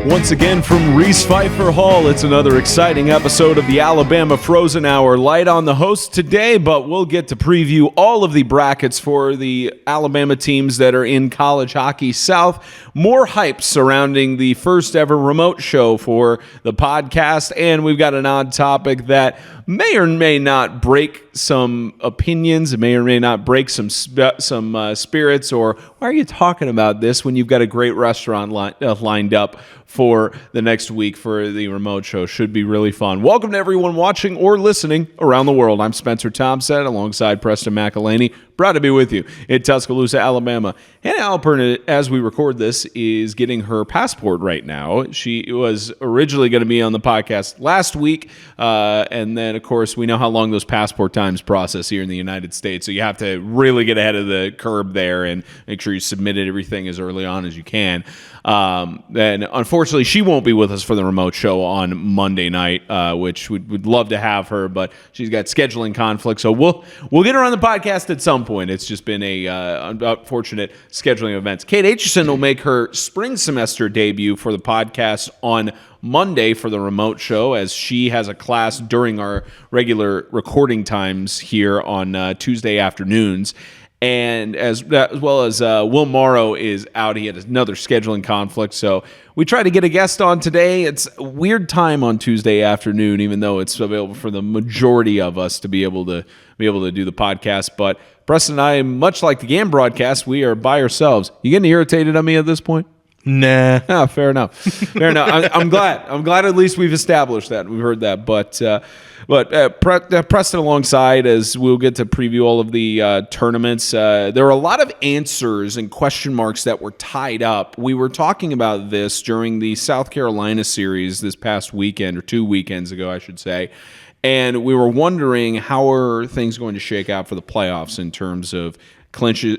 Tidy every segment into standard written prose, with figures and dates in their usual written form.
Once again from Reese Pfeiffer Hall, it's another exciting episode of the Alabama Frozen Hour. Light on the host today, but we'll get to preview all of the brackets for the Alabama teams that are in College Hockey South. More hype surrounding the first ever remote show for the podcast, and we've got an odd topic that may or may not break some opinions. It may or may not break some spirits, or why are you talking about this when you've got a great restaurant lined up for the next week for the remote show? Should be really fun. Welcome to everyone watching or listening around the world. I'm Spencer Tomsett alongside Preston McAlhany. Proud to be with you in Tuscaloosa, Alabama. Hannah Alpern, as we record this, is getting her passport right now. She was originally going to be on the podcast last week, and then, of course, we know how long those passport times process here in the United States, so you have to really get ahead of the curb there and make sure you submitted everything as early on as you can. And unfortunately, she won't be with us for the remote show on Monday night, which we'd love to have her, but she's got scheduling conflicts, so we'll get her on the podcast at some point. It's just been a unfortunate scheduling events. Kate Aitchison will make her spring semester debut for the podcast on Monday for the remote show, as she has a class during our regular recording times here on Tuesday afternoons. And as well as Will Morrow is out. He had another scheduling conflict, so we tried to get a guest on today. It's a weird time on Tuesday afternoon, even though it's available for the majority of us to be able to do the podcast. But Preston and I, much like the game broadcast, we are by ourselves. You getting irritated at me at this point? Nah. Fair enough. Fair enough. I'm glad at least we've established that. We've heard that. But Preston alongside, as we'll get to preview all of the tournaments. There are a lot of answers and question marks that were tied up. We were talking about this during the South Carolina series this past weekend, or 2 weekends ago, I should say. And we were wondering, how are things going to shake out for the playoffs in terms of clinching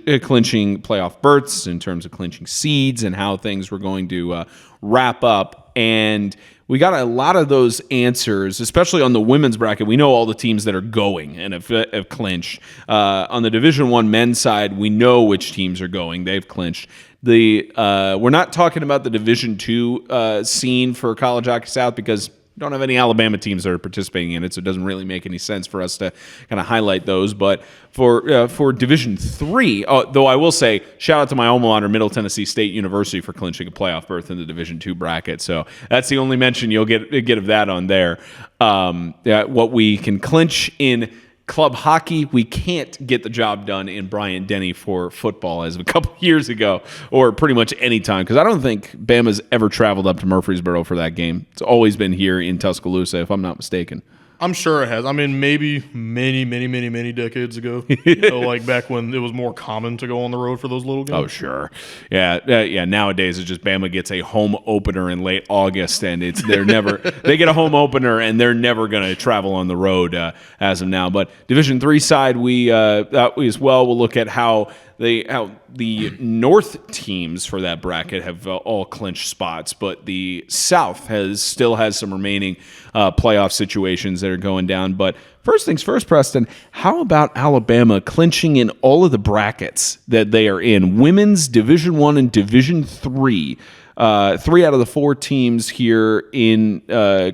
playoff berths, in terms of clinching seeds, and how things were going to wrap up. And we got a lot of those answers, especially on the women's bracket. We know all the teams that are going and have clinched. On the Division I men's side, we know which teams are going. They've clinched. We're not talking about the Division II scene for College Hockey South because we don't have any Alabama teams that are participating in it, so it doesn't really make any sense for us to kind of highlight those. But for Division III, though I will say, shout out to my alma mater, Middle Tennessee State University, for clinching a playoff berth in the Division II bracket. So that's the only mention you'll get of that on there. What we can clinch in club hockey, we can't get the job done in Bryant-Denny for football as of a couple years ago, or pretty much any time, because I don't think Bama's ever traveled up to Murfreesboro for that game. It's always been here in Tuscaloosa, if I'm not mistaken. I'm sure it has. I mean, maybe many decades ago, like back when it was more common to go on the road for those little games. Oh, sure. Yeah. Nowadays, it's just Bama gets a home opener in late August, and they get a home opener, and they're never going to travel on the road as of now. But Division III side, we as well will look at how the North teams for that bracket have all clinched spots, but the South still has some remaining playoff situations that are going down. But first things first, Preston, how about Alabama clinching in all of the brackets that they are in? Women's Division I and Division III. 3 out of the 4 teams here in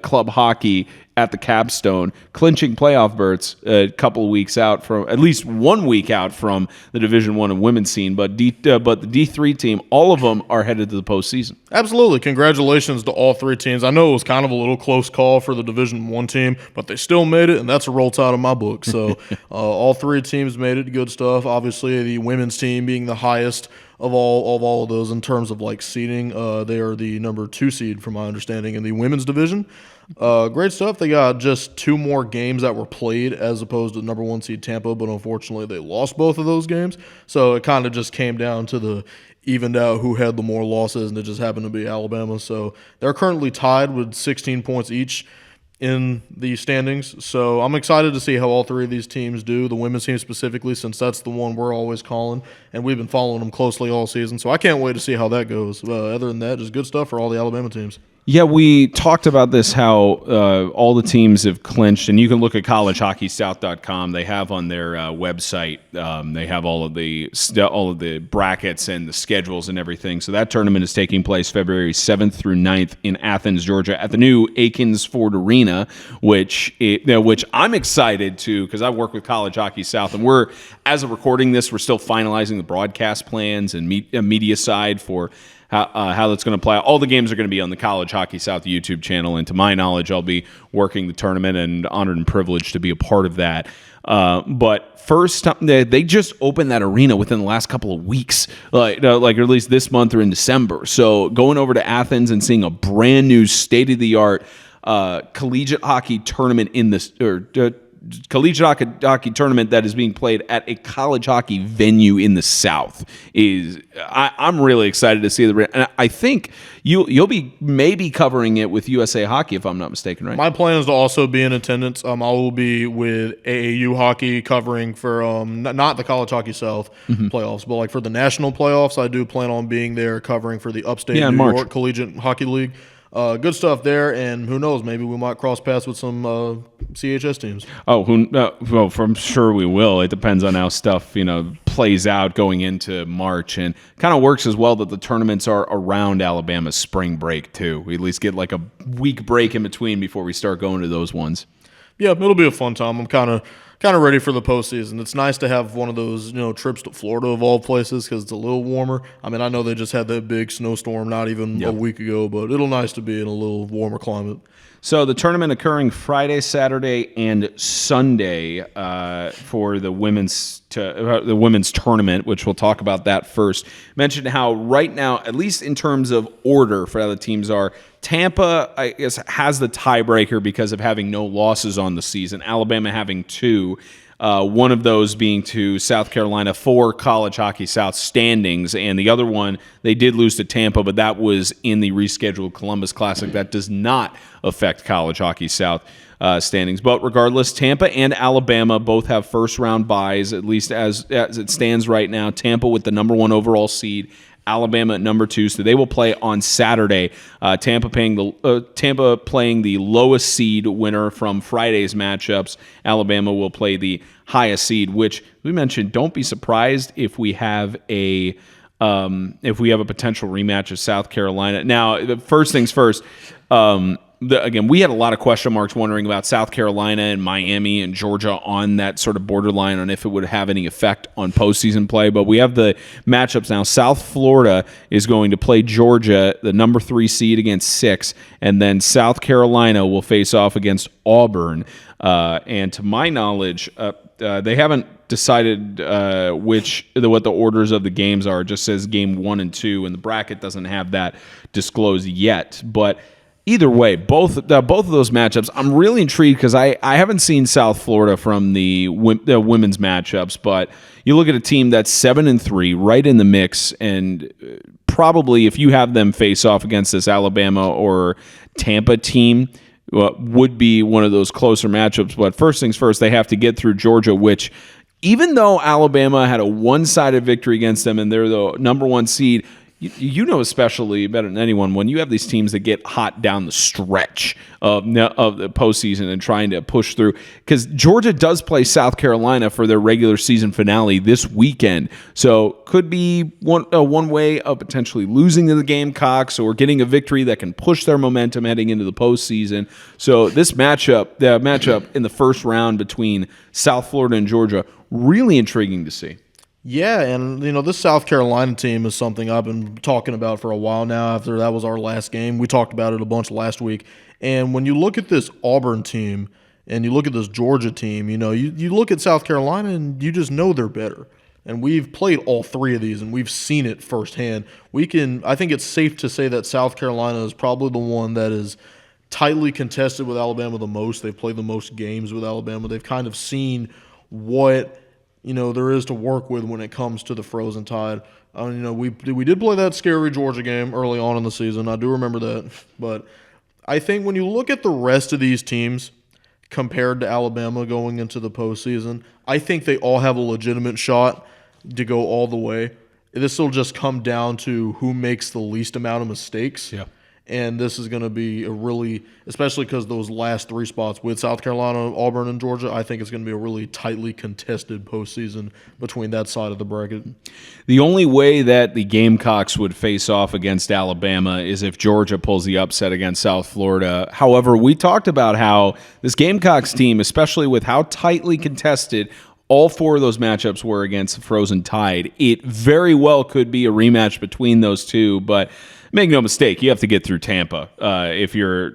club hockey at the capstone, clinching playoff berths a couple of weeks out from, at least 1 week out from the Division I and women's scene. But the D3 team, all of them are headed to the postseason. Absolutely. Congratulations to all 3 teams. I know it was kind of a little close call for the Division I team, but they still made it, and that's a roll tide in my book. So all 3 teams made it. Good stuff. Obviously, the women's team being the highest of all of those in terms of like seeding. They are the number 2 seed, from my understanding, in the women's division. Great stuff. They got just 2 more games that were played as opposed to number 1 seed Tampa, but unfortunately they lost both of those games. So it kind of just came down to the evened out who had the more losses, and it just happened to be Alabama. So they're currently tied with 16 points each in the standings. So I'm excited to see how all three of these teams do. The women's team specifically, since that's the one we're always calling, and we've been following them closely all season. So I can't wait to see how that goes. Other than that, just good stuff for all the Alabama teams. Yeah, we talked about this, how all the teams have clinched, and you can look at collegehockeysouth.com. They have on their website, they have all of the brackets and the schedules and everything. So that tournament is taking place February 7th through 9th in Athens, Georgia, at the new Aikens Ford Arena, which I'm excited to, because I work with College Hockey South, and as of recording this, we're still finalizing the broadcast plans and media side for how that's going to play. All the games are going to be on the College Hockey South YouTube channel, and to my knowledge, I'll be working the tournament and honored and privileged to be a part of that. But first, they just opened that arena within the last couple of weeks, like or at least this month or in December. So going over to Athens and seeing a brand new state-of-the-art collegiate hockey tournament collegiate hockey tournament that is being played at a college hockey venue in the South I'm really excited to see and I think you'll be maybe covering it with USA Hockey, if I'm not mistaken, right? My plan is to also be in attendance. I will be with AAU hockey covering for not the College Hockey South playoffs, but like for the national playoffs. I do plan on being there covering for the Upstate New York Collegiate Hockey League. Good stuff there, and who knows, maybe we might cross paths with some CHS teams. Well, I'm sure we will. It depends on how stuff plays out going into March, and kind of works as well that the tournaments are around Alabama's spring break too. We at least get like a week break in between before we start going to those ones. Yeah, it'll be a fun time. I'm kind of ready for the postseason. It's nice to have one of those, trips to Florida of all places, because it's a little warmer. I mean, I know they just had that big snowstorm not even a week ago, but it'll nice to be in a little warmer climate. So the tournament occurring Friday, Saturday, and Sunday for the women's tournament, which we'll talk about that first. Mentioned how right now, at least in terms of order for how the teams are, Tampa, I guess, has the tiebreaker because of having no losses on the season. Alabama having 2. One of those being to South Carolina for College Hockey South standings, and the other one, they did lose to Tampa, but that was in the rescheduled Columbus Classic. That does not affect College Hockey South standings. But regardless, Tampa and Alabama both have first-round byes, at least as it stands right now. Tampa with the number 1 overall seed, Alabama at number 2, so they will play on Saturday. Tampa playing the lowest seed winner from Friday's matchups. Alabama will play the highest seed, which we mentioned. Don't be surprised if we have a potential rematch of South Carolina. Now, the first things first. Again, we had a lot of question marks wondering about South Carolina and Miami and Georgia on that sort of borderline on if it would have any effect on postseason play. But we have the matchups now. South Florida is going to play Georgia, the number 3 seed, against 6. And then South Carolina will face off against Auburn. And to my knowledge, they haven't decided what the orders of the games are. It just says game 1 and 2, and the bracket doesn't have that disclosed yet. But either way, both of those matchups, I'm really intrigued because I haven't seen South Florida from the women's matchups, but you look at a team that's 7-3, right in the mix, and probably if you have them face off against this Alabama or Tampa team, would be one of those closer matchups. But first things first, they have to get through Georgia, which, even though Alabama had a one-sided victory against them and they're the number 1 seed, you know especially better than anyone when you have these teams that get hot down the stretch of the postseason and trying to push through. Because Georgia does play South Carolina for their regular season finale this weekend. So could be one way of potentially losing to the Gamecocks or getting a victory that can push their momentum heading into the postseason. So the matchup in the first round between South Florida and Georgia, really intriguing to see. Yeah, and this South Carolina team is something I've been talking about for a while now. After that was our last game, we talked about it a bunch last week. And when you look at this Auburn team and you look at this Georgia team, you look at South Carolina and you just know they're better. And we've played all 3 of these and we've seen it firsthand. I think it's safe to say that South Carolina is probably the one that is tightly contested with Alabama the most. They've played the most games with Alabama. They've kind of seen what there is to work with when it comes to the Frozen Tide. We did play that scary Georgia game early on in the season. I do remember that. But I think when you look at the rest of these teams compared to Alabama going into the postseason, I think they all have a legitimate shot to go all the way. This will just come down to who makes the least amount of mistakes. Yeah. And this is going to be a really, especially because those last 3 spots with South Carolina, Auburn, and Georgia, I think it's going to be a really tightly contested postseason between that side of the bracket. The only way that the Gamecocks would face off against Alabama is if Georgia pulls the upset against South Florida. However, we talked about how this Gamecocks team, especially with how tightly contested all 4 of those matchups were against the Frozen Tide, it very well could be a rematch between those two, but make no mistake, you have to get through Tampa if you're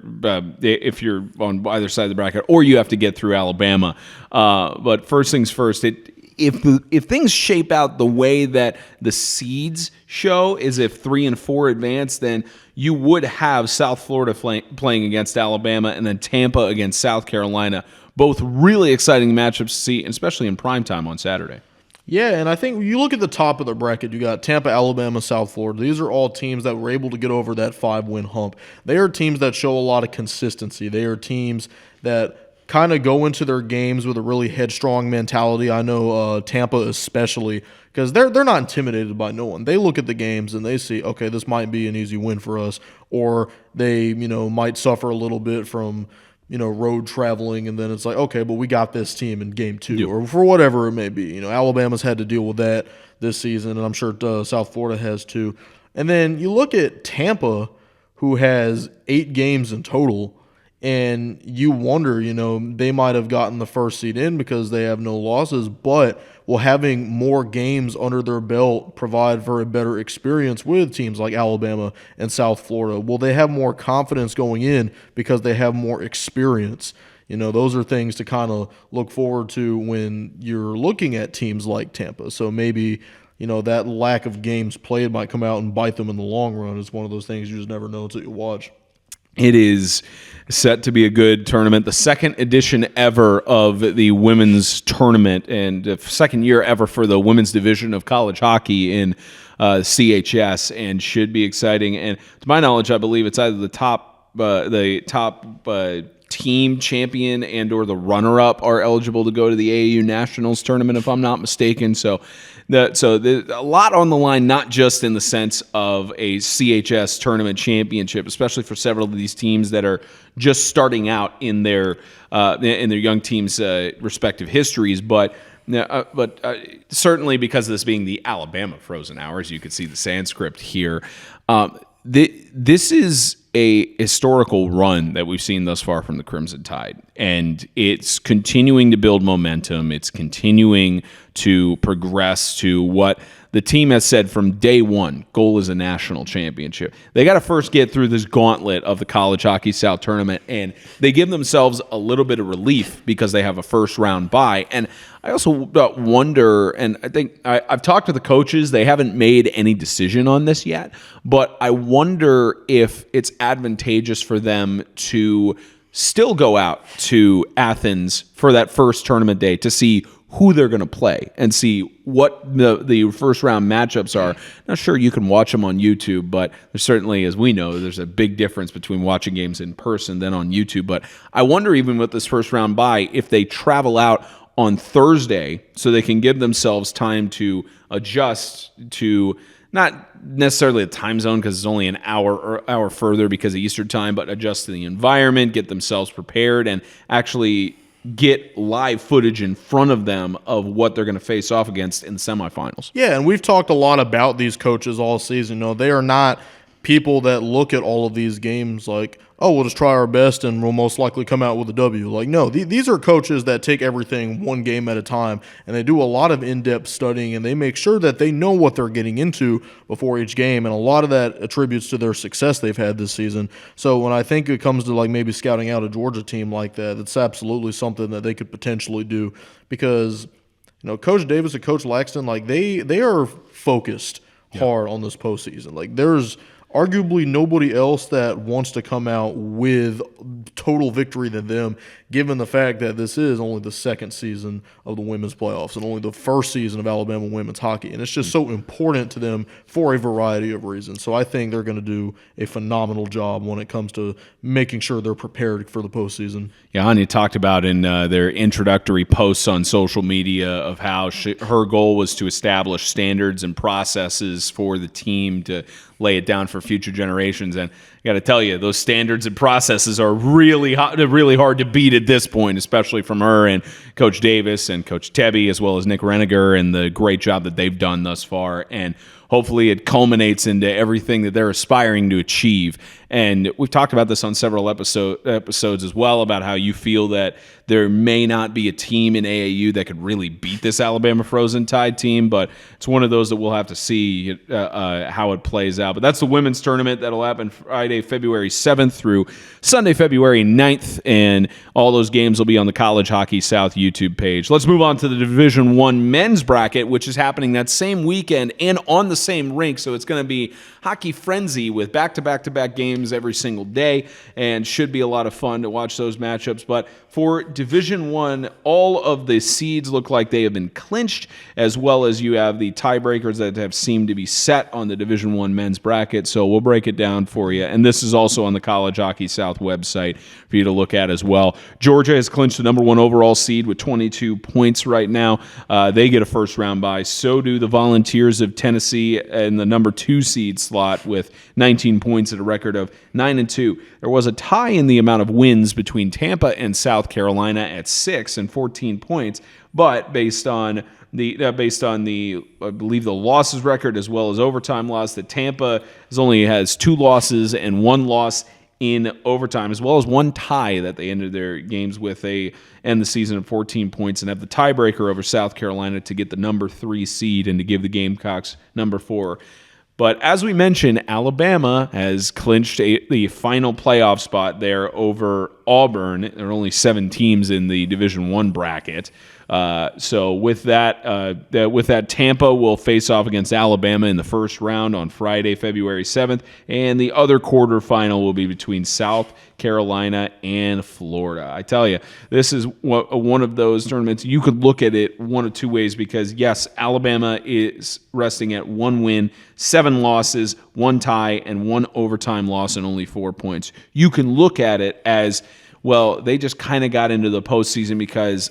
on either side of the bracket, or you have to get through Alabama. But first things first, if things shape out the way that the seeds show, is if 3 and 4 advance, then you would have South Florida playing against Alabama and then Tampa against South Carolina. Both really exciting matchups to see, especially in primetime on Saturday. Yeah, and I think you look at the top of the bracket, you got Tampa, Alabama, South Florida. These are all teams that were able to get over that 5-win hump. They are teams that show a lot of consistency. They are teams that kind of go into their games with a really headstrong mentality. I know Tampa especially, because they're not intimidated by no one. They look at the games and they see, okay, this might be an easy win for us, or they might suffer a little bit from road traveling, and then it's like, okay, but we got this team in game 2, or for whatever it may be. Alabama's had to deal with that this season, and I'm sure South Florida has too. And then you look at Tampa, who has 8 games in total, and you wonder, they might have gotten the first seed in because they have no losses, but will having more games under their belt provide for a better experience with teams like Alabama and South Florida? Will they have more confidence going in because they have more experience? Those are things to kind of look forward to when you're looking at teams like Tampa. So maybe, that lack of games played might come out and bite them in the long run. It's one of those things you just never know until you watch. It is set to be a good tournament. The second edition ever of the women's tournament, and the second year ever for the women's division of college hockey in CHS, and should be exciting. And to my knowledge, I believe it's either the top team champion and or the runner-up are eligible to go to the AAU Nationals tournament, if I'm not mistaken. So there's a lot on the line, not just in the sense of a CHS tournament championship, especially for several of these teams that are just starting out in their young teams' respective histories, but certainly because of this being the Alabama Frozen Hours, you could see the Sanskrit here. This is a historical run that we've seen thus far from the Crimson Tide, and it's continuing to build momentum. It's continuing to progress to what the team has said from day one. Goal is a national championship. They got to first get through this gauntlet of the College Hockey South Tournament, and they give themselves a little bit of relief because they have a first-round bye. And I also wonder, and I think I've talked to the coaches. They haven't made any decision on this yet, but I wonder if it's advantageous for them to still go out to Athens for that first tournament day to see who they're going to play and see what the first round matchups are. Not sure you can watch them on YouTube, but there's certainly, as we know, there's a big difference between watching games in person than on YouTube. But I wonder, even with this first round bye, if they travel out on Thursday so they can give themselves time to adjust to not necessarily a time zone because it's only an hour further because of Eastern time, but adjust to the environment, get themselves prepared, and actually get live footage in front of them of what they're going to face off against in the semifinals. Yeah, and we've talked a lot about these coaches all season. They are not people that look at all of these games like, oh, we'll just try our best and we'll most likely come out with a W. Like, no, these are coaches that take everything one game at a time, and they do a lot of in-depth studying, and they make sure that they know what they're getting into before each game, and a lot of that attributes to their success they've had this season. So when I think it comes to like maybe scouting out a Georgia team like that, it's absolutely something that they could potentially do because, Coach Davis and Coach Laxton, like they are focused hard on this postseason. Like there's arguably nobody else that wants to come out with total victory than them, given the fact that this is only the second season of the women's playoffs and only the first season of Alabama women's hockey. And it's just so important to them for a variety of reasons. So I think they're going to do a phenomenal job when it comes to making sure they're prepared for the postseason. Yeah, Anya talked about in their introductory posts on social media of how her goal was to establish standards and processes for the team to lay it down for future generations. And I got to tell you, those standards and processes are really hard to beat at this point, especially from her and Coach Davis and Coach Tebby, as well as Nick Reniger, and the great job that they've done thus far. And hopefully it culminates into everything that they're aspiring to achieve. And we've talked about this on several episodes as well, about how you feel that there may not be a team in AAU that could really beat this Alabama Frozen Tide team, but it's one of those that we'll have to see how it plays out. But that's the women's tournament that'll happen Friday, February 7th through Sunday, February 9th, and all those games will be on the College Hockey South YouTube page. Let's move on to the Division I men's bracket, which is happening that same weekend and on the same rink, so it's going to be hockey frenzy with back-to-back-to-back games every single day, and should be a lot of fun to watch those matchups. But for Division I, all of the seeds look like they have been clinched, as well as you have the tiebreakers that have seemed to be set on the Division I men's bracket. So we'll break it down for you, and this is also on the College Hockey South website for you to look at as well. Georgia has clinched the number 1 overall seed with 22 points right now. They get a first-round bye. So do the Volunteers of Tennessee in the number 2 seed slot with 19 points at a record of 9-2. There was a tie in the amount of wins between Tampa and South Carolina at 6 and 14 points, but based on the I believe the losses record as well as overtime loss, that Tampa only has 2 losses and 1 loss in overtime, as well as 1 tie that they ended their games with. They end the season at 14 points and have the tiebreaker over South Carolina to get the number 3 seed and to give the Gamecocks number 4. But as we mentioned, Alabama has clinched the final playoff spot there over Auburn. There are only 7 teams in the Division I bracket. So with that, Tampa will face off against Alabama in the first round on Friday, February 7th, and the other quarterfinal will be between South Carolina and Florida. I tell you, this is one of those tournaments you could look at it one of 2 ways, because yes, Alabama is resting at 1 win, 7 losses, 1 tie, and 1 overtime loss and only 4 points. You can look at it as, well, they just kind of got into the postseason because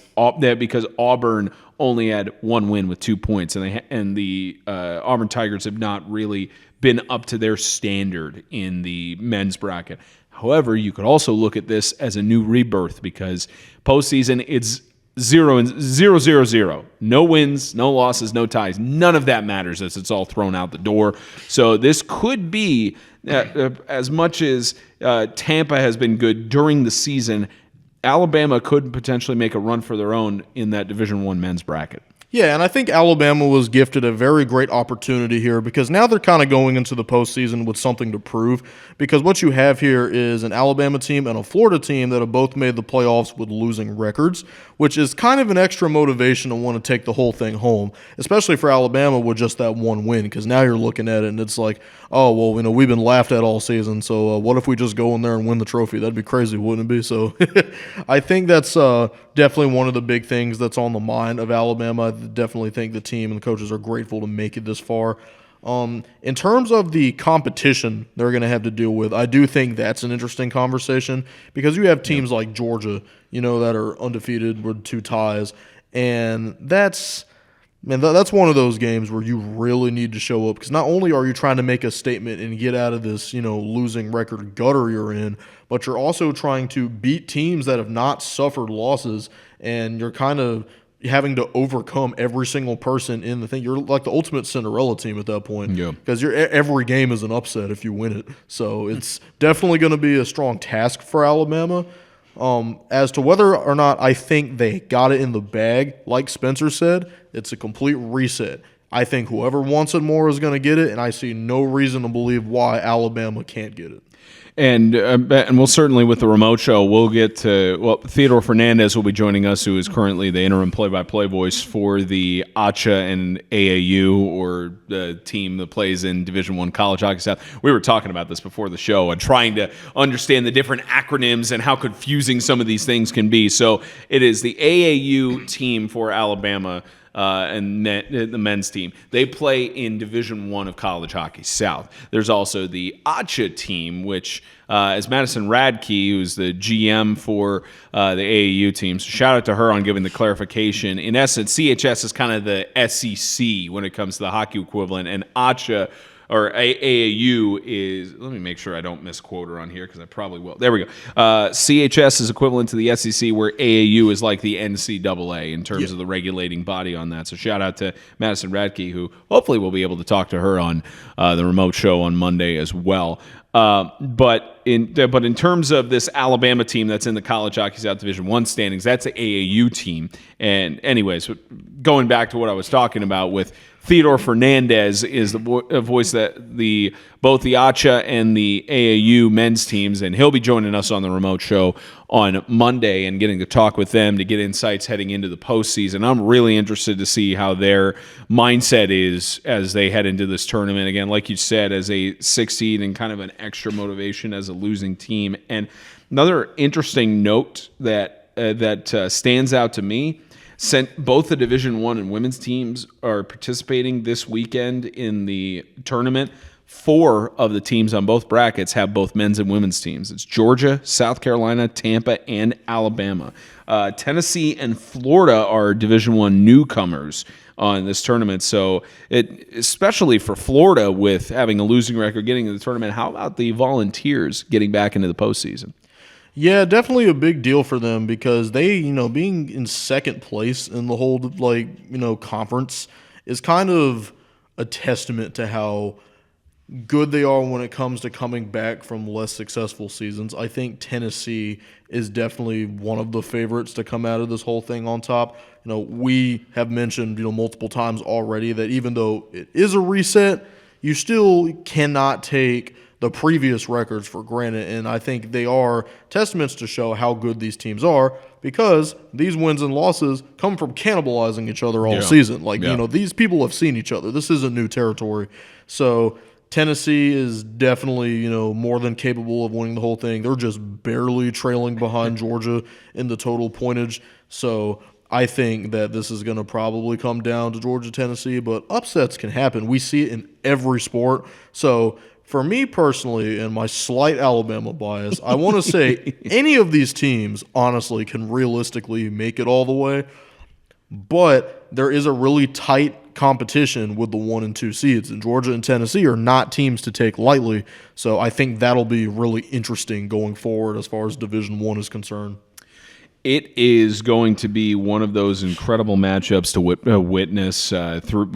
Auburn only had 1 win with 2 points, and the Auburn Tigers have not really been up to their standard in the men's bracket. However, you could also look at this as a new rebirth, because postseason it's 0-0-0. No wins, no losses, no ties. None of that matters, as it's all thrown out the door. So this could be, as much as Tampa has been good during the season, Alabama could potentially make a run for their own in that Division I men's bracket. Yeah, and I think Alabama was gifted a very great opportunity here, because now they're kind of going into the postseason with something to prove, because what you have here is an Alabama team and a Florida team that have both made the playoffs with losing records, which is kind of an extra motivation to want to take the whole thing home, especially for Alabama with just that 1 win, because now you're looking at it and it's like, oh, well, we've been laughed at all season, so what if we just go in there and win the trophy? That'd be crazy, wouldn't it be? So I think that's definitely one of the big things that's on the mind of Alabama. I definitely think the team and the coaches are grateful to make it this far. In terms of the competition they're going to have to deal with, I do think that's an interesting conversation, because you have teams like Georgia, that are undefeated with 2 ties, and that's one of those games where you really need to show up, because not only are you trying to make a statement and get out of this, losing record gutter you're in, but you're also trying to beat teams that have not suffered losses, and you're kind of having to overcome every single person in the thing. You're like the ultimate Cinderella team at that point, because every game is an upset if you win it. So it's definitely going to be a strong task for Alabama. As to whether or not I think they got it in the bag, like Spencer said, it's a complete reset. I think whoever wants it more is going to get it, and I see no reason to believe why Alabama can't get it. And we'll certainly, with the remote show, we'll get to, Theodore Fernandez will be joining us, who is currently the interim play-by-play voice for the ACHA and AAU, or the team that plays in Division I College Hockey South. We were talking about this before the show and trying to understand the different acronyms and how confusing some of these things can be. So it is the AAU team for Alabama, and the men's team. They play in Division I of College Hockey South. There's also the ACHA team, which is Madison Radke, who's the GM for the AAU team. So shout out to her on giving the clarification. In essence, CHS is kind of the SEC when it comes to the hockey equivalent, and ACHA or AAU is, let me make sure I don't misquote her on here because I probably will. There we go. CHS is equivalent to the SEC, where AAU is like the NCAA in terms of the regulating body on that. So shout out to Madison Radke, who hopefully we'll be able to talk to her on the remote show on Monday as well. But in terms of this Alabama team that's in the College Hockey South Division I standings, that's the AAU team. And anyways, going back to what I was talking about with Theodore Fernandez is the voice that both the ACHA and the AAU men's teams, and he'll be joining us on the remote show on Monday and getting to talk with them to get insights heading into the postseason. I'm really interested to see how their mindset is as they head into this tournament. Again, like you said, as a 6 seed and kind of an extra motivation as a losing team. And another interesting note that stands out to me, both the Division I and women's teams are participating this weekend in the tournament. 4 of the teams on both brackets have both men's and women's teams. It's Georgia, South Carolina, Tampa, and Alabama. Tennessee and Florida are Division I newcomers on this tournament. So, especially for Florida with having a losing record getting into the tournament, how about the Volunteers getting back into the postseason? Yeah, definitely a big deal for them because they, being in second place in the whole, conference is kind of a testament to how good they are when it comes to coming back from less successful seasons. I think Tennessee is definitely one of the favorites to come out of this whole thing on top. We have mentioned, multiple times already that even though it is a reset, you still cannot take the previous records for granted, and I think they are testaments to show how good these teams are because these wins and losses come from cannibalizing each other all season. These people have seen each other. This isn't new territory. So Tennessee is definitely, more than capable of winning the whole thing. They're just barely trailing behind Georgia in the total pointage. So I think that this is going to probably come down to Georgia-Tennessee, but upsets can happen. We see it in every sport. So for me personally, and my slight Alabama bias, I want to say any of these teams, honestly, can realistically make it all the way. But there is a really tight competition with the 1 and 2 seeds, and Georgia and Tennessee are not teams to take lightly. So I think that'll be really interesting going forward as far as Division I is concerned. It is going to be one of those incredible matchups to witness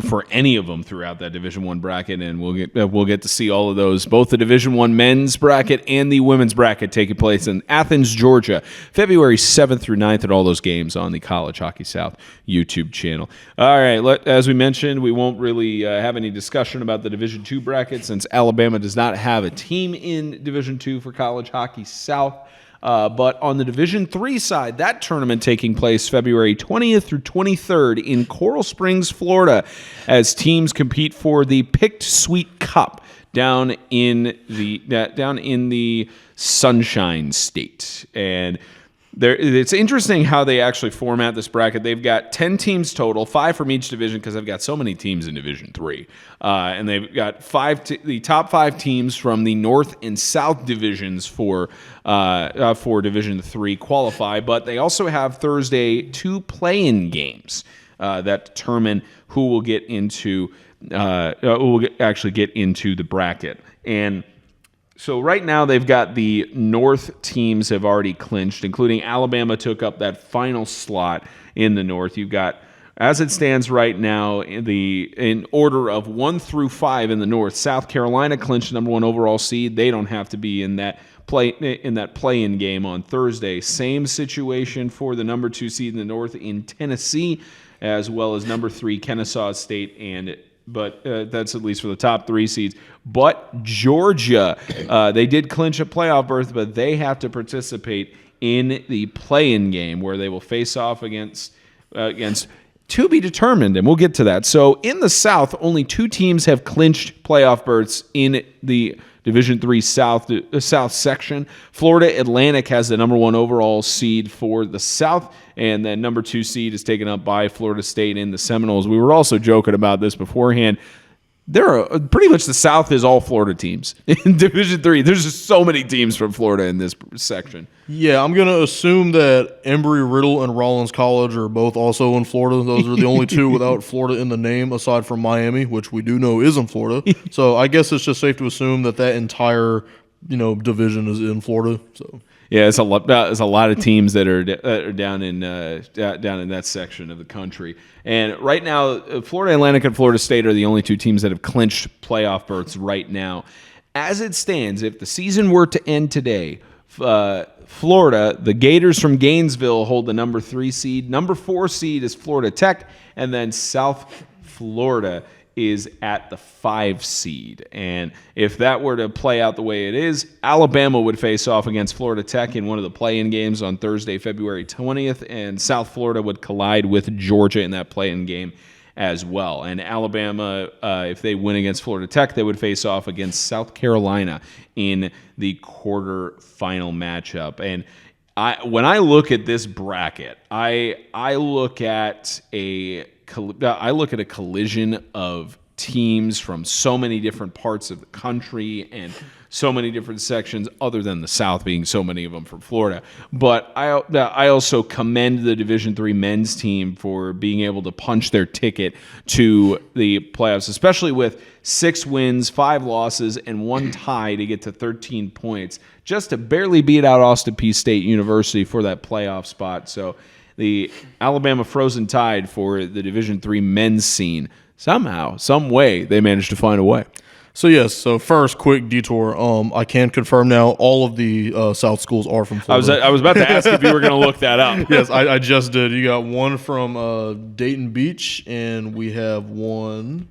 for any of them throughout that Division I bracket, and we'll get to see all of those, both the Division I men's bracket and the women's bracket, taking place in Athens, Georgia, February 7th through 9th, at all those games on the College Hockey South YouTube channel. All right, as we mentioned, we won't really have any discussion about the Division II bracket since Alabama does not have a team in Division II for College Hockey South. But on the Division III side, that tournament taking place February 20th through 23rd in Coral Springs, Florida, as teams compete for the Picked Sweet Cup down in the Sunshine State. And it's interesting how they actually format this bracket. They've got 10 teams total, 5 from each division because they've got so many teams in Division III. And they've got the top 5 teams from the North and South divisions for Division III qualify. But they also have Thursday 2 play-in games that determine who will get into actually get into the bracket. And so right now they've got the North teams have already clinched, including Alabama took up that final slot in the North. You've got, as it stands right now, in order of 1 through 5 in the North, South Carolina clinched number 1 overall seed. They don't have to be in that play-in game on Thursday. Same situation for the number 2 seed in the North in Tennessee, as well as number 3 Kennesaw State and but that's at least for the top 3 seeds. But Georgia, they did clinch a playoff berth, but they have to participate in the play-in game where they will face off against to be determined, and we'll get to that. So in the South, only 2 teams have clinched playoff berths in the Division III South section. Florida Atlantic has the number 1 overall seed for the South, and then number 2 seed is taken up by Florida State in the Seminoles. We were also joking about this beforehand. Pretty much the South is all Florida teams. In Division III, there's just so many teams from Florida in this section. Yeah, I'm going to assume that Embry-Riddle and Rollins College are both also in Florida. Those are the only 2 without Florida in the name, aside from Miami, which we do know is in Florida. So I guess it's just safe to assume that entire division is in Florida. So. Yeah, there's a lot of teams that are down in that section of the country. And right now, Florida Atlantic and Florida State are the only 2 teams that have clinched playoff berths right now. As it stands, if the season were to end today, Florida, the Gators from Gainesville hold the number 3 seed. Number 4 seed is Florida Tech, and then South Florida is at the 5 seed. And if that were to play out the way it is, Alabama would face off against Florida Tech in one of the play-in games on Thursday, February 20th, and South Florida would collide with Georgia in that play-in game as well. And Alabama, if they win against Florida Tech, they would face off against South Carolina in the quarterfinal matchup. And when I look at this bracket, I look at a collision of teams from so many different parts of the country and so many different sections, other than the South being so many of them from Florida. But I also commend the Division III men's team for being able to punch their ticket to the playoffs, especially with 6 wins, 5 losses, and 1 tie to get to 13 points, just to barely beat out Austin Peay State University for that playoff spot. So the Alabama Frozen Tide for the Division III men's scene, somehow, some way, they managed to find a way. So yes, first quick detour. I can confirm now all of the South schools are from Florida. I was about to ask if you were going to look that up. Yes, I just did. You got one from Dayton Beach, and we have one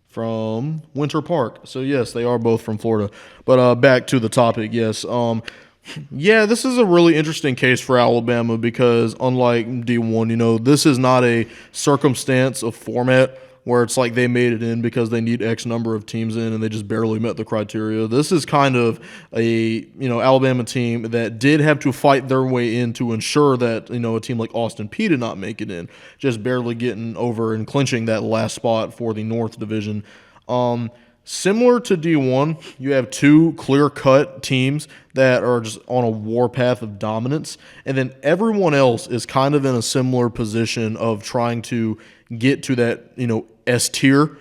from Winter Park. So yes, they are both from Florida. But back to the topic. Yes. Yeah, this is a really interesting case for Alabama because unlike D1, this is not a circumstance of format where it's like they made it in because they need X number of teams in and they just barely met the criteria. This is kind of a Alabama team that did have to fight their way in to ensure that a team like Austin Peay did not make it in, just barely getting over and clinching that last spot for the North Division. Similar to D1, you have 2 clear-cut teams that are just on a warpath of dominance, and then everyone else is kind of in a similar position of trying to get to that, S tier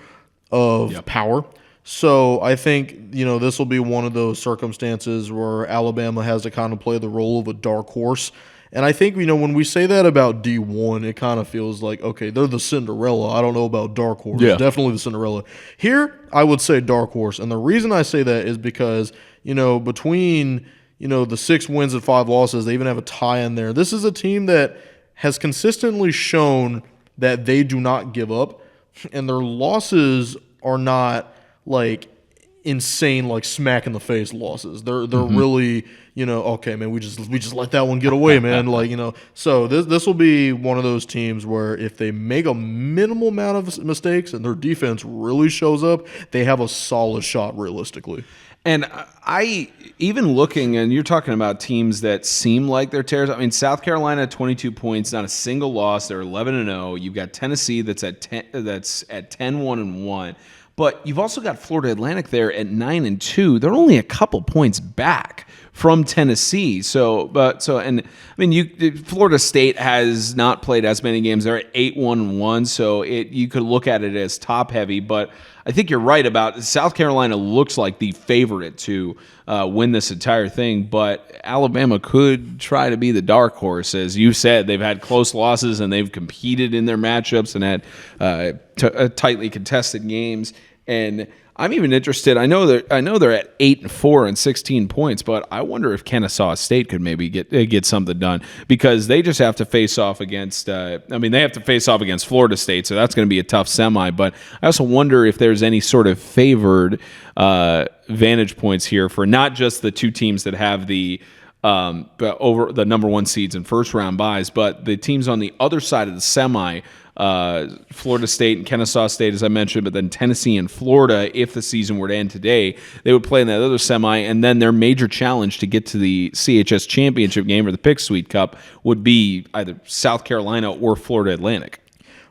of power. So I think, this will be one of those circumstances where Alabama has to kind of play the role of a dark horse. And I think, when we say that about D1, it kind of feels like, okay, they're the Cinderella. I don't know about dark horse. Yeah. Definitely the Cinderella. Here, I would say dark horse. And the reason I say that is because, between, the 6 wins and 5 losses, they even have a tie in there. This is a team that has consistently shown that they do not give up. And their losses are not, like, insane, like, smack in the face losses. They're really, okay, man, we just let that one get away, man. So this will be one of those teams where if they make a minimal amount of mistakes and their defense really shows up, they have a solid shot realistically. And I, even looking, and you're talking about teams that seem like they're tears. I mean, South Carolina, 22 points, not a single loss. They're 11-0. You've got Tennessee that's at 10-1-1. But you've also got Florida Atlantic there at 9-2. They're only a couple points back from Tennessee. Florida State has not played as many games. They're at 8-1-1. So you could look at it as top heavy. But I think you're right about South Carolina looks like the favorite to win this entire thing. But Alabama could try to be the dark horse. As you said, they've had close losses and they've competed in their matchups and had tightly contested games. And I'm even interested. I know they're at 8-4 and 16 points, but I wonder if Kennesaw State could maybe get something done, because they just have to face off against. They have to face off against Florida State, so that's going to be a tough semi. But I also wonder if there's any sort of favored vantage points here for not just the two teams that have the over the number one seeds and first round buys, but the teams on the other side of the semi. Florida State and Kennesaw State, as I mentioned, but then Tennessee and Florida, if the season were to end today, they would play in that other semi, and then their major challenge to get to the CHS championship game or the Pick Sweet Cup would be either South Carolina or Florida Atlantic.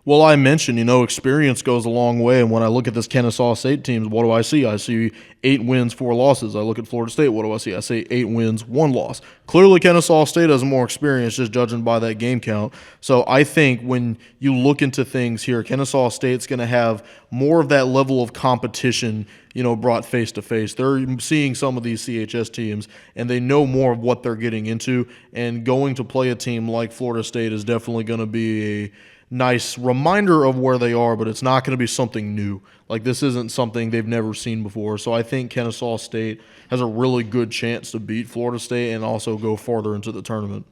Well, I mentioned, experience goes a long way. And when I look at this Kennesaw State team, what do I see? I see 8 wins, 4 losses. I look at Florida State. What do I see? I see 8 wins, 1 loss. Clearly, Kennesaw State has more experience, just judging by that game count. So I think when you look into things here, Kennesaw State's going to have more of that level of competition, brought face to face. They're seeing some of these CHS teams, and they know more of what they're getting into. And going to play a team like Florida State is definitely going to be a nice reminder of where they are, but it's not going to be something new. Like, this isn't something they've never seen before. So I think Kennesaw State has a really good chance to beat Florida State and also go farther into the tournament.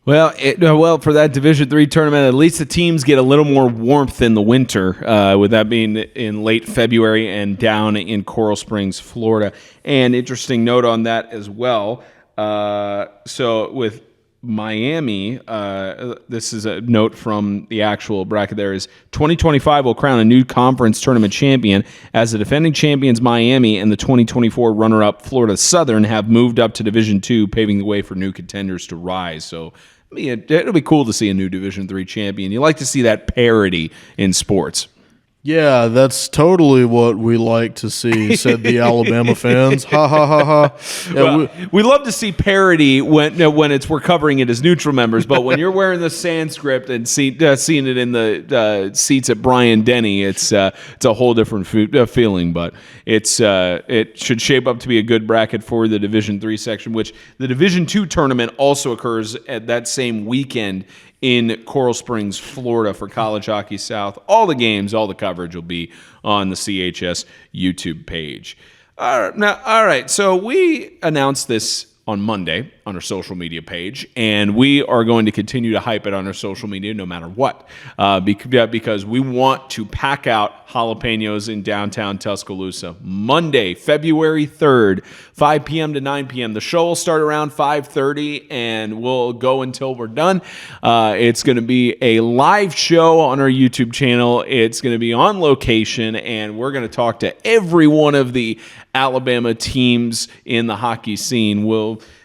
Well, for that Division III tournament, at least the teams get a little more warmth in the winter, with that being in late February and down in Coral Springs, Florida. And interesting note on that as well. So with Miami, this is a note from the actual bracket there, is 2025 will crown a new conference tournament champion, as the defending champions Miami and the 2024 runner-up Florida Southern have moved up to Division II, paving the way for new contenders to rise. So it'll be cool to see a new Division III champion. You like to see that parity in sports. Yeah, that's totally what we like to see, said the Alabama fans. Ha, ha, ha, ha. Yeah, we love to see parody when we're covering it as neutral members, but when you're wearing the Sanskrit and seeing it in the seats at Bryant-Denny, it's a whole different feeling. But it should shape up to be a good bracket for the Division III section, which the Division II tournament also occurs at that same weekend in Coral Springs, Florida, for College Hockey South. All the games, all the coverage will be on the CHS YouTube page. All right. So we announced this on Monday on our social media page, and we are going to continue to hype it on our social media no matter what, because we want to pack out jalapenos in downtown Tuscaloosa. Monday, February 3rd, 5 p.m. to 9 p.m. The show will start around 5:30, and we'll go until we're done. It's going to be a live show on our YouTube channel. It's going to be on location, and we're going to talk to every one of the Alabama teams in the hockey scene.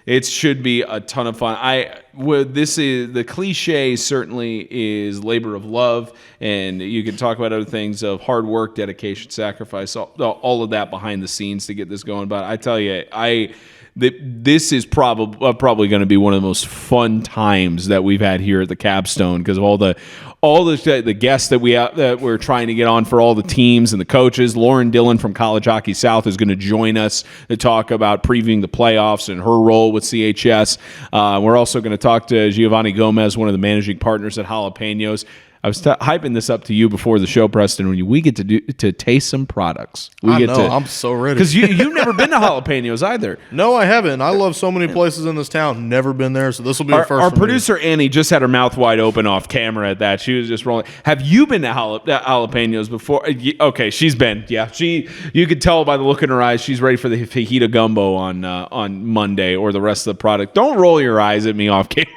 It should be a ton of fun. This is the cliche. Certainly is labor of love, and you can talk about other things of hard work, dedication, sacrifice, all of that behind the scenes to get this going. But I tell you, this is probably going to be one of the most fun times that we've had here at the Capstone, because of all the guests that we're trying to get on for all the teams and the coaches. Lauren Dillon from College Hockey South is going to join us to talk about previewing the playoffs and her role with CHS. We're also going to talk to Giovanni Gomez, one of the managing partners at Jalapenos. I was hyping this up to you before the show, Preston. When we get to taste some products, I'm so ready, because you've never been to Jalapenos either. No, I haven't. I love so many places in this town. Never been there, so this will be the first. Our producer Annie just had her mouth wide open off camera at that. She was just rolling. Have you been to Jalapenos before? Okay, she's been. Yeah, you could tell by the look in her eyes. She's ready for the fajita gumbo on Monday or the rest of the product. Don't roll your eyes at me off camera.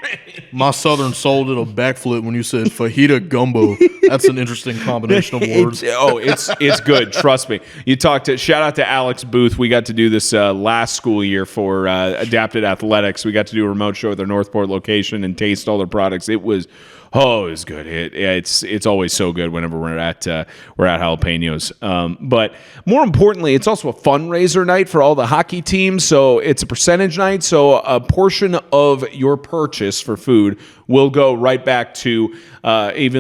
My Southern soul did a backflip when you said fajita gumbo. That's an interesting combination of words. It's good. Trust me. Shout out to Alex Booth. We got to do this last school year for Adapted Athletics. We got to do a remote show at their Northport location and taste all their products. It was good. It's always so good whenever we're at Jalapenos. But more importantly, it's also a fundraiser night for all the hockey teams. So it's a percentage night. So a portion of your purchase for food will go right back to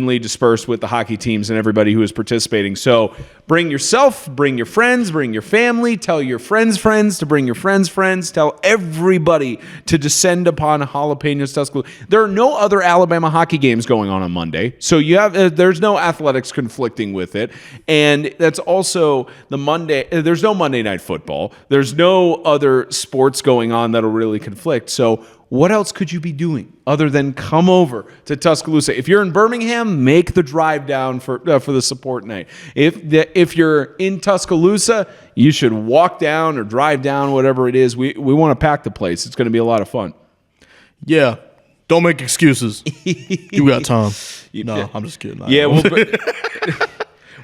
evenly dispersed with the hockey teams and everybody who is participating. So bring yourself, bring your friends, bring your family, tell your friends' friends to bring your friends' friends, tell everybody to descend upon Jalapenos Tuscaloosa. There are no other Alabama hockey games going on Monday, so you have there's no athletics conflicting with it, and that's also the Monday. There's no Monday Night Football. There's no other sports going on that'll really conflict. So what else could you be doing other than come over to Tuscaloosa? If you're in Birmingham, make the drive down for the support night. If you're in Tuscaloosa, you should walk down or drive down, whatever it is. We want to pack the place. It's going to be a lot of fun. Yeah. Don't make excuses. You got time. No, I'm just kidding.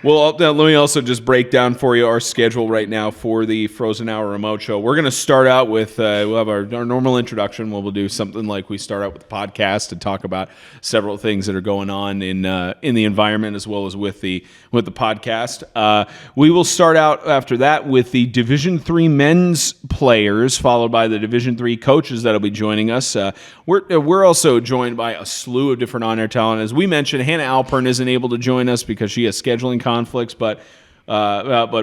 Well, let me also just break down for you our schedule right now for the Frozen Hour Remote Show. We're going to start out with, we'll have our normal introduction. We'll do something like we start out with the podcast and talk about several things that are going on in the environment as well as with the podcast. We will start out after that with the Division III men's players, followed by the Division III coaches that'll be joining us. We're also joined by a slew of different on-air talent. As we mentioned, Hannah Alpern isn't able to join us because she has scheduling conflicts, but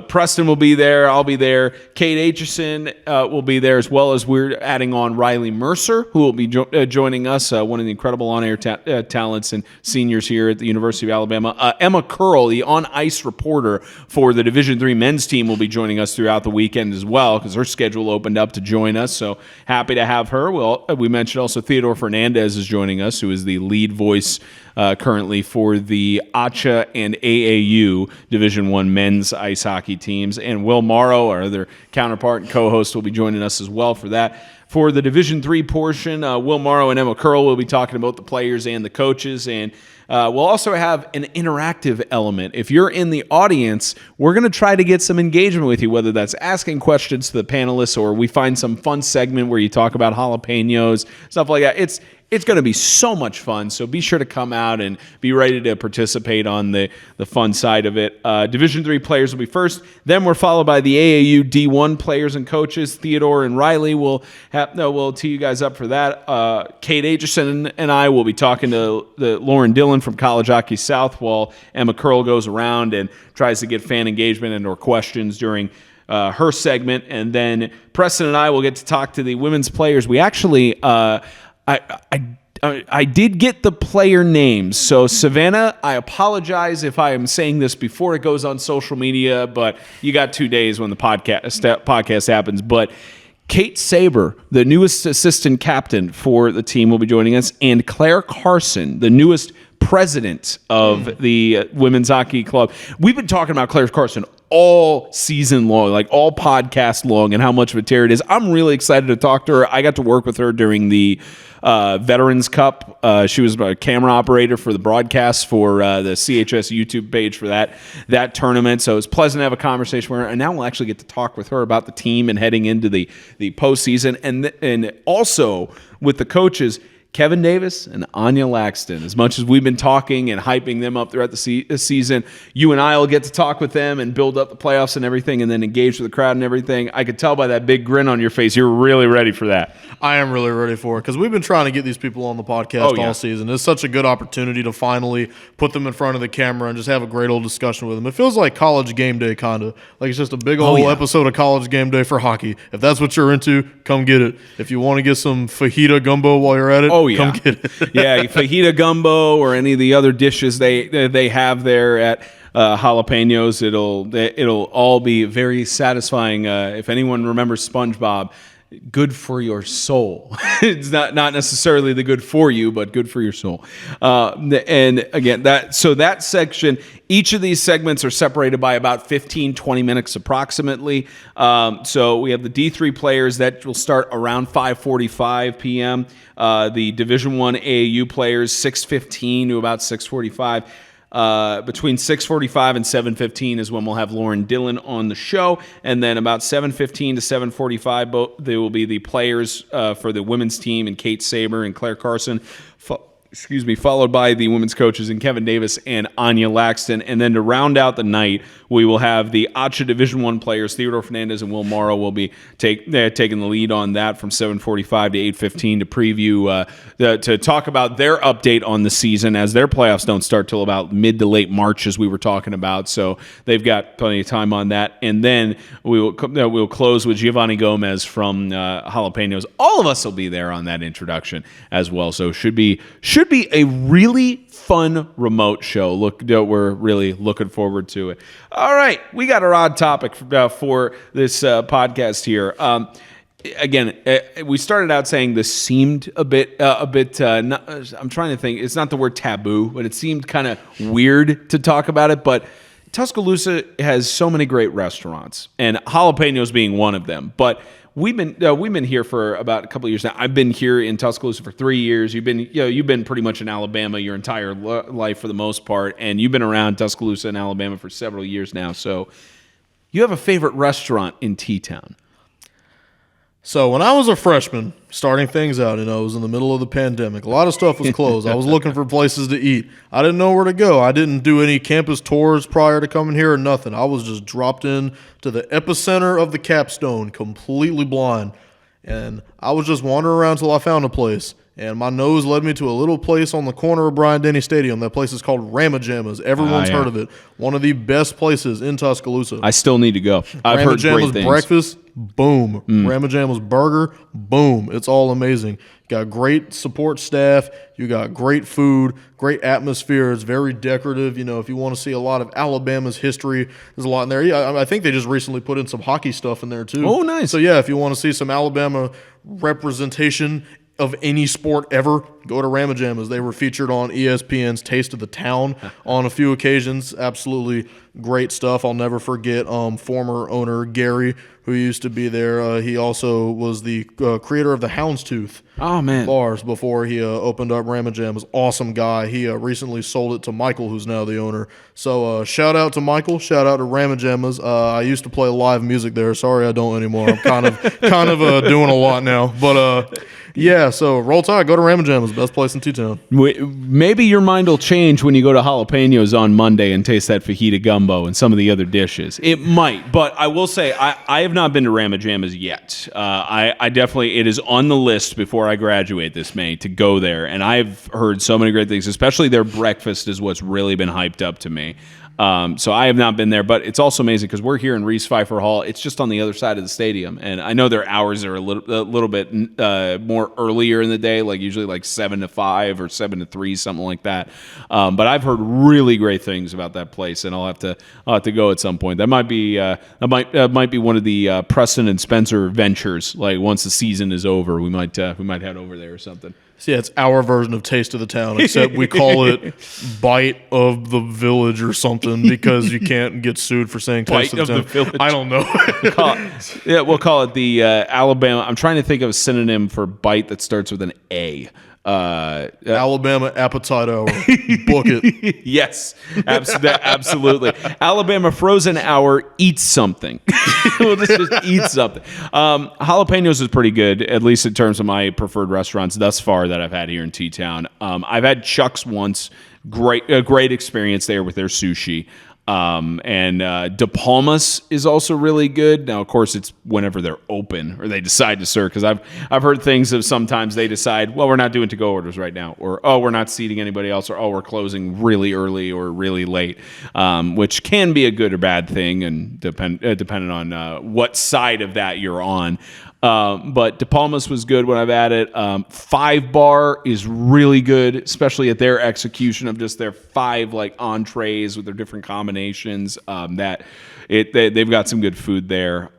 Preston will be there. I'll be there. Kate Aitchison will be there, as well as we're adding on Riley Mercer, who will be joining us, one of the incredible on-air talents and seniors here at the University of Alabama. Emma Curl, the on-ice reporter for the Division III men's team, will be joining us throughout the weekend as well because her schedule opened up to join us, so happy to have her. We mentioned also Theodore Fernandez is joining us, who is the lead voice currently for the ACHA and AAU Division I men's ice hockey teams. And Will Morrow, our other counterpart and co-host, will be joining us as well for that. For the Division III portion, Will Morrow and Emma Curl will be talking about the players and the coaches, and we'll also have an interactive element. If you're in the audience, we're going to try to get some engagement with you, whether that's asking questions to the panelists or we find some fun segment where you talk about jalapenos, stuff like that. It's going to be so much fun, so be sure to come out and be ready to participate on the fun side of it. Division III players will be first. Then we're followed by the AAU D1 players and coaches. Theodore and Riley will tee you guys up for that. Kate Aitchison and I will be talking to Lauren Dillon from College Hockey South while Emma Curl goes around and tries to get fan engagement and or questions during her segment. And then Preston and I will get to talk to the women's players. We actually... I did get the player names. So, Savannah, I apologize if I am saying this before it goes on social media, but you got 2 days when the podcast happens. But Kate Saber, the newest assistant captain for the team, will be joining us, and Claire Carson, the newest president of the Women's Hockey Club. We've been talking about Claire Carson all season long, like all podcast long, and how much of a tear it is. I'm really excited to talk to her. I got to work with her during the Veterans Cup. She was a camera operator for the broadcast for the CHS YouTube page for that tournament. So it's pleasant to have a conversation with her. And now we'll actually get to talk with her about the team and heading into the postseason. And also with the coaches, Kevin Davis and Anya Laxton. As much as we've been talking and hyping them up throughout the season, you and I will get to talk with them and build up the playoffs and everything and then engage with the crowd and everything. I could tell by that big grin on your face you're really ready for that. I am really ready for it because we've been trying to get these people on the podcast all season. It's such a good opportunity to finally put them in front of the camera and just have a great old discussion with them. It feels like college game day, kind of. Like it's just a big old episode of college game day for hockey. If that's what you're into, come get it. If you want to get some fajita gumbo while you're at it, come get it. Yeah, fajita gumbo or any of the other dishes they have there at Jalapenos, it'll all be very satisfying. If anyone remembers SpongeBob, good for your soul. It's not necessarily the good for you, but good for your soul. And again, that section, each of these segments are separated by about 15-20 minutes approximately. So we have the D3 players that will start around 5:45 p.m. The Division I AAU players 6:15 to about 6:45. Between 6:45 and 7:15 is when we'll have Lauren Dillon on the show, and then about 7:15 to 7:45, there will be the players for the women's team, and Kate Saber and Claire Carson. followed by the women's coaches in Kevin Davis and Anya Laxton. And then to round out the night, we will have the ACHA Division I players. Theodore Fernandez and Will Morrow will be taking the lead on that from 7:45 to 8:15 to preview, to talk about their update on the season, as their playoffs don't start till about mid to late March, as we were talking about. So they've got plenty of time on that. And then we'll close with Giovanni Gomez from Jalapenos. All of us will be there on that introduction as well. So should be a really fun remote show. We're really looking forward to it. All right, we got our odd topic for this podcast here. Again, we started out saying this seemed a bit. I'm trying to think. It's not the word taboo, but it seemed kind of weird to talk about it. But Tuscaloosa has so many great restaurants, and Jalapenos being one of them. But we've been here for about a couple of years now. I've been here in Tuscaloosa for 3 years. You've been pretty much in Alabama your entire life for the most part, and you've been around Tuscaloosa and Alabama for several years now. So you have a favorite restaurant in T-Town? So when I was a freshman, starting things out, it was in the middle of the pandemic. A lot of stuff was closed. I was looking for places to eat. I didn't know where to go. I didn't do any campus tours prior to coming here or nothing. I was just dropped in to the epicenter of the capstone, completely blind. And I was just wandering around till I found a place. And my nose led me to a little place on the corner of Bryant-Denny Stadium. That place is called Ramajamas. Everyone's heard of it. One of the best places in Tuscaloosa. I still need to go. I've heard great things. Breakfast, boom. Ramajamas burger, boom. It's all amazing. You got great support staff. You got great food, great atmosphere. It's very decorative. If you want to see a lot of Alabama's history, there's a lot in there. Yeah, I think they just recently put in some hockey stuff in there too. Oh, nice. So yeah, if you want to see some Alabama representation of any sport ever, go to Ramajamas. They were featured on ESPN's Taste of the Town on a few occasions. Absolutely great stuff. I'll never forget former owner Gary, who used to be there. He also was the creator of the Houndstooth bars before he opened up Ramajamas. Awesome guy. He recently sold it to Michael, who's now the owner. So shout out to Michael. Shout out to Ramajamas. I used to play live music there. Sorry I don't anymore. I'm kind of doing a lot now. But yeah, so roll tide, go to Ramajamas, best place in T-Town. Maybe your mind will change when you go to Jalapenos on Monday and taste that fajita gumbo and some of the other dishes. It might, but I will say I have not been to Ramajamas yet. I definitely, it is on the list before I graduate this May to go there, and I've heard so many great things, especially their breakfast is what's really been hyped up to me. So I have not been there, but it's also amazing because we're here in Reese Pfeiffer Hall. It's just on the other side of the stadium, and I know their hours are a little bit more earlier in the day, like usually like 7 to 5 or 7 to 3, something like that. But I've heard really great things about that place, and I'll have to go at some point. That might be one of the Preston and Spencer ventures. Like once the season is over, we might head over there or something. So yeah, it's our version of Taste of the Town, except we call it Bite of the Village or something because you can't get sued for saying Taste of the Town. I don't know. We'll call it the Alabama. I'm trying to think of a synonym for bite that starts with an A. Alabama Appetite Hour. Book it. Yes, absolutely. Alabama Frozen Hour, eat something. We'll just eat something. Jalapenos is pretty good, at least in terms of my preferred restaurants thus far that I've had here in T-Town. I've had Chuck's once. A great experience there with their sushi. And De Palmas is also really good. Now, of course, it's whenever they're open or they decide to serve. Because I've heard things of sometimes they decide, well, we're not doing to-go orders right now, or oh, we're not seating anybody else, or oh, we're closing really early or really late, which can be a good or bad thing, and depending on what side of that you're on. But De Palmas was good when I've had it. 5 Bar is really good, especially at their execution of just their 5 like entrees with their different combinations. They've got some good food there.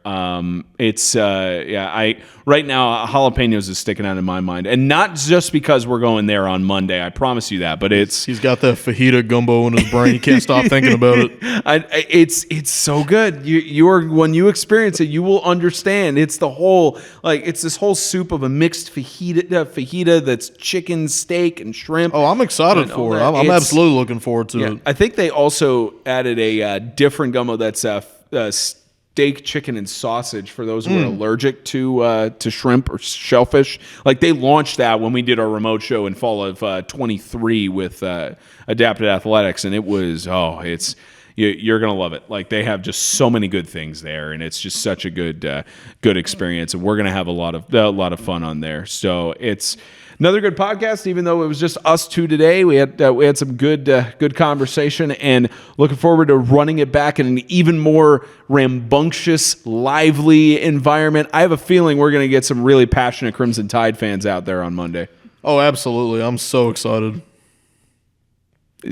Right now Jalapenos is sticking out in my mind, and not just because we're going there on Monday. I promise you that, but he's got that fajita gumbo in his brain. He can't stop thinking about it. It's so good. When you experience it, you will understand. It's this whole soup of a mixed fajita that's chicken, steak, and shrimp. Oh, I'm excited for it. I'm absolutely looking forward to it. I think they also added a different gumbo that's steak, chicken, and sausage for those who are allergic to shrimp or shellfish. Like, they launched that when we did our remote show in fall of 23 with Adapted Athletics, and it was you're gonna love it. Like, they have just so many good things there, and it's just such a good experience, and we're gonna have a lot of fun on there. So it's another good podcast, even though it was just us two today. We had some good conversation, and looking forward to running it back in an even more rambunctious, lively environment. I have a feeling we're going to get some really passionate Crimson Tide fans out there on Monday. Oh, absolutely. I'm so excited.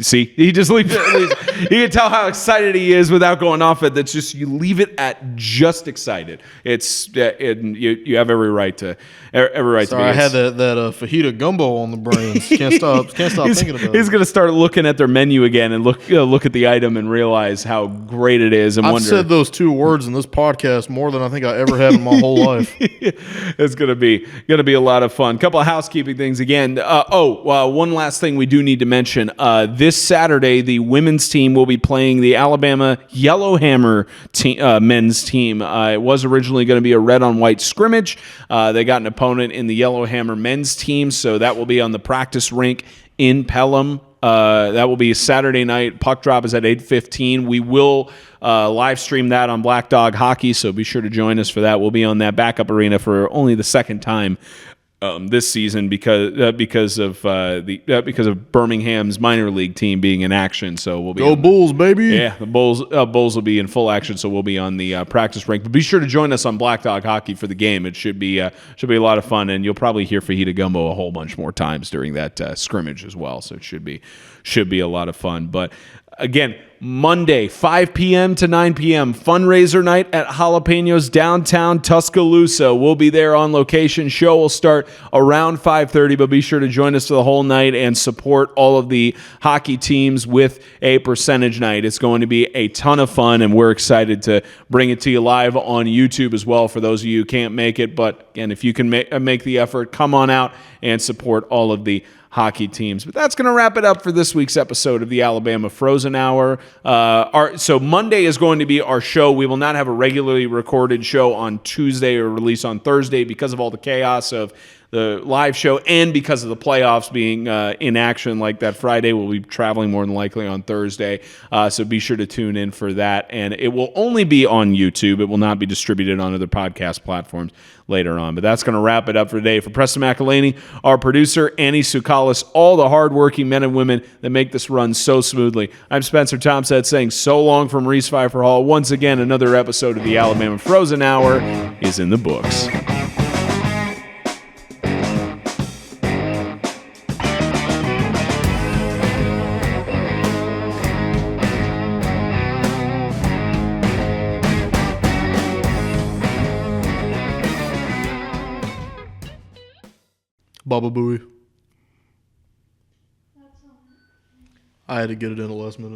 See, he just leaves it. You can tell how excited he is without going off it. That's just, you leave it at just excited. It's you have every right to Sorry, I had that fajita gumbo on the brains. Can't stop thinking about it. He's gonna start looking at their menu again and look at the item and realize how great it is. And I've wonder. said those two words in this podcast more than I think I ever have in my whole life. It's gonna be a lot of fun. Couple of housekeeping things again. One last thing we do need to mention. This Saturday, the women's team will be playing the Alabama Yellowhammer men's team. It was originally going to be a red on white scrimmage. They got an opponent in the Yellowhammer men's team, so that will be on the practice rink in Pelham. That will be Saturday night. Puck drop is at 8:15. We will live stream that on Black Dog Hockey, so be sure to join us for that. We'll be on that backup arena for only the second time this season because of Birmingham's minor league team being in action. So we'll be Go Bulls, baby! Yeah, the Bulls will be in full action. So we'll be on the practice rink. But be sure to join us on Black Dog Hockey for the game. It should be a lot of fun, and you'll probably hear Fajita Gumbo a whole bunch more times during that scrimmage as well. So it should be a lot of fun. But again, Monday, 5 p.m. to 9 p.m., fundraiser night at Jalapenos downtown Tuscaloosa. We'll be there on location. Show will start around 5:30, but be sure to join us for the whole night and support all of the hockey teams with a percentage night. It's going to be a ton of fun, and we're excited to bring it to you live on YouTube as well for those of you who can't make it. But again, if you can make the effort, come on out and support all of the hockey teams. But that's going to wrap it up for this week's episode of the Alabama Frozen Hour. So Monday is going to be our show. We will not have a regularly recorded show on Tuesday or release on Thursday because of all the chaos of the live show and because of the playoffs being in action like that Friday. We'll be traveling more than likely on Thursday. So be sure to tune in for that. And it will only be on YouTube. It will not be distributed on other podcast platforms later on. But that's going to wrap it up for today. For Preston McAlhany, our producer, Annie Sukalis, all the hardworking men and women that make this run so smoothly, I'm Spencer Tomsett saying so long from Reese Pfeiffer Hall. Once again, another episode of the Alabama Frozen Hour is in the books. Baba Booey. I had to get it in the last minute.